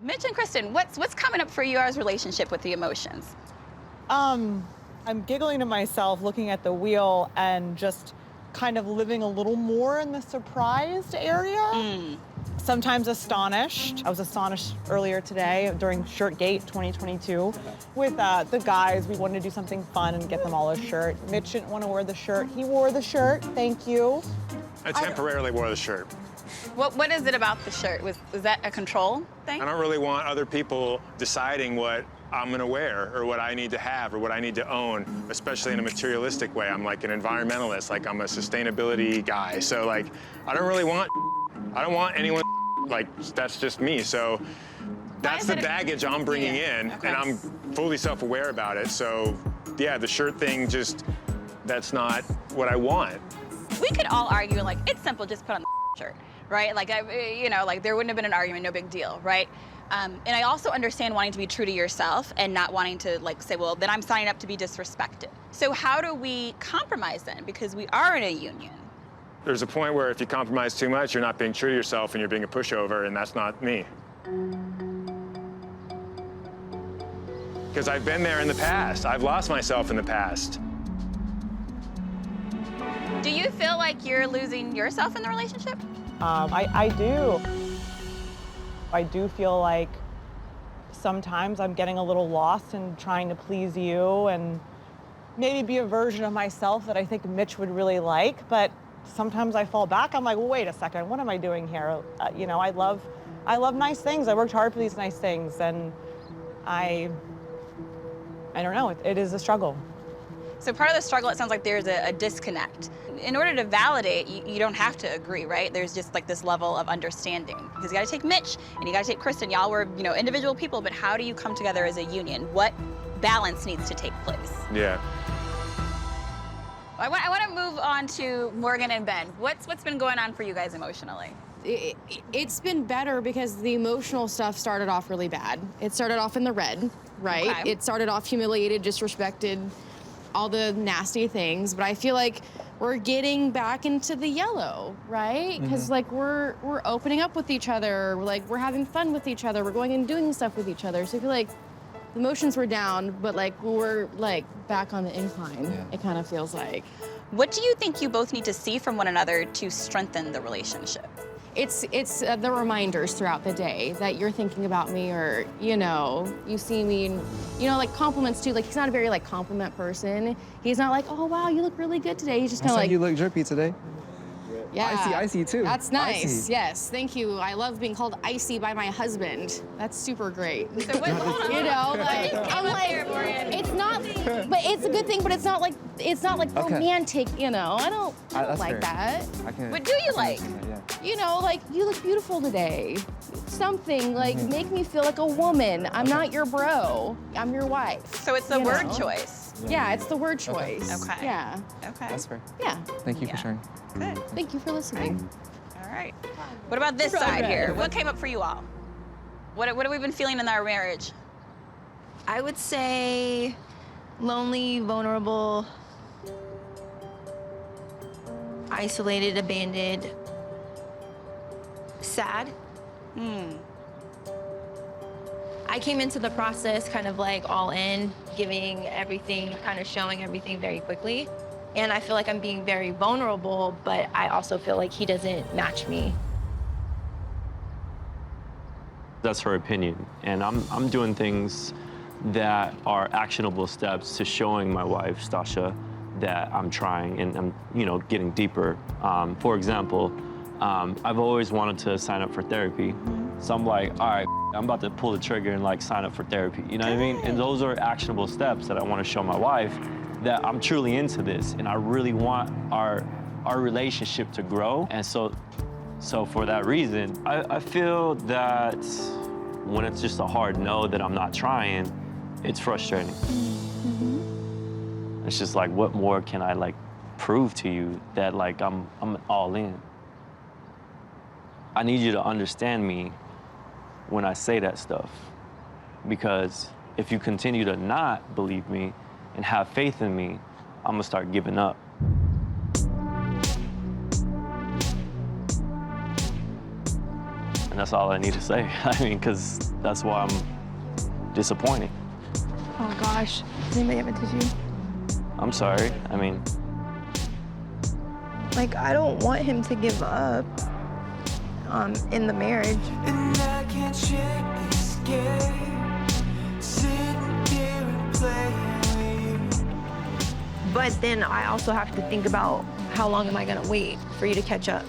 Mitch and Kristen, what's coming up for your relationship with the emotions? I'm giggling to myself looking at the wheel and just kind of living a little more in the surprised area. Sometimes astonished. I was astonished earlier today during Shirtgate 2022 with the guys. We wanted to do something fun and get them all a shirt. Mitch didn't want to wear the shirt. He wore the shirt. Thank you. I temporarily wore the shirt. What is it about the shirt? Was that a control thing? I don't really want other people deciding what I'm gonna wear or what I need to have or what I need to own, especially in a materialistic way. I'm like an environmentalist, like I'm a sustainability guy. So like, I don't want anyone, like, that's just me. So that's the baggage I'm bringing in, Okay. and I'm fully self-aware about it. So yeah, the shirt thing that's not what I want. We could all argue, like, it's simple, just put on the shirt, right? Like, like there wouldn't have been an argument, no big deal, right? And I also understand wanting to be true to yourself and not wanting to, like, say, well, then I'm signing up to be disrespected. So how do we compromise then? Because we are in a union. There's a point where if you compromise too much, you're not being true to yourself and you're being a pushover, and that's not me. Because I've been there in the past. I've lost myself in the past. Do you feel like you're losing yourself in the relationship? I do. I do feel like sometimes I'm getting a little lost in trying to please you and maybe be a version of myself that I think Mitch would really like, but sometimes I fall back. I'm like, well, wait a second, what am I doing here? I love nice things. I worked hard for these nice things, and I don't know, it is a struggle. So part of the struggle, it sounds like there's a disconnect. In order to validate, you don't have to agree, right? There's just like this level of understanding. Because you gotta take Mitch and you gotta take Kristen. Y'all were, individual people, but how do you come together as a union? What balance needs to take place? Yeah. I want to move on to Morgan and Ben. What's been going on for you guys emotionally? It's been better because the emotional stuff started off really bad. It started off in the red, right? Okay. It started off humiliated, disrespected, all the nasty things, but I feel like we're getting back into the yellow, right? Because like we're opening up with each other, we're having fun with each other, we're going and doing stuff with each other. So I feel like the emotions were down, but like we're like back on the incline. Yeah. It kind of feels like. What do you think you both need to see from one another to strengthen the relationship? It's the reminders throughout the day that you're thinking about me, or you see me, and like compliments too. Like he's not a very like compliment person. He's not like, oh wow, you look really good today. He's just kind of like, you look drippy today. yeah, Icy too. That's nice. Icy. Yes, thank you. I love being called icy by my husband. That's super great. So what, hold on. Like I'm like, it's not, but it's a good thing. But it's not like Okay. romantic. I don't That's like fair. that. What do you like? Yeah. Like you look beautiful today. Something like make me feel like a woman. I'm not your bro. I'm your wife. So it's the word choice. Yeah, it's the word choice. Okay. Yeah. Okay. That's fair. Yeah. Thank you for sharing. Good. Thank you for listening. All right. What about this side here? What came up for you all? What have we been feeling in our marriage? I would say lonely, vulnerable, isolated, abandoned, sad. I came into the process kind of like all in, giving everything, kind of showing everything very quickly. And I feel like I'm being very vulnerable, but I also feel like he doesn't match me. That's her opinion, and I'm doing things that are actionable steps to showing my wife, Stasha, that I'm trying and I'm, getting deeper. For example, I've always wanted to sign up for therapy. So I'm like, all right, I'm about to pull the trigger and like sign up for therapy. You know what I mean? And those are actionable steps that I want to show my wife that I'm truly into this, and I really want our relationship to grow. And so for that reason, I feel that when it's just a hard no that I'm not trying, it's frustrating. It's just like, what more can I like prove to you that like I'm all in? I need you to understand me when I say that stuff, because if you continue to not believe me and have faith in me, I'm gonna start giving up. And that's all I need to say. I mean, because that's why I'm disappointed. Oh gosh, does anybody have a tissue? I'm sorry. I mean, Like, I don't want him to give up in the marriage. And I can't shake this game, sitting here and playing with you. But then I also have to think about how long am I gonna wait for you to catch up?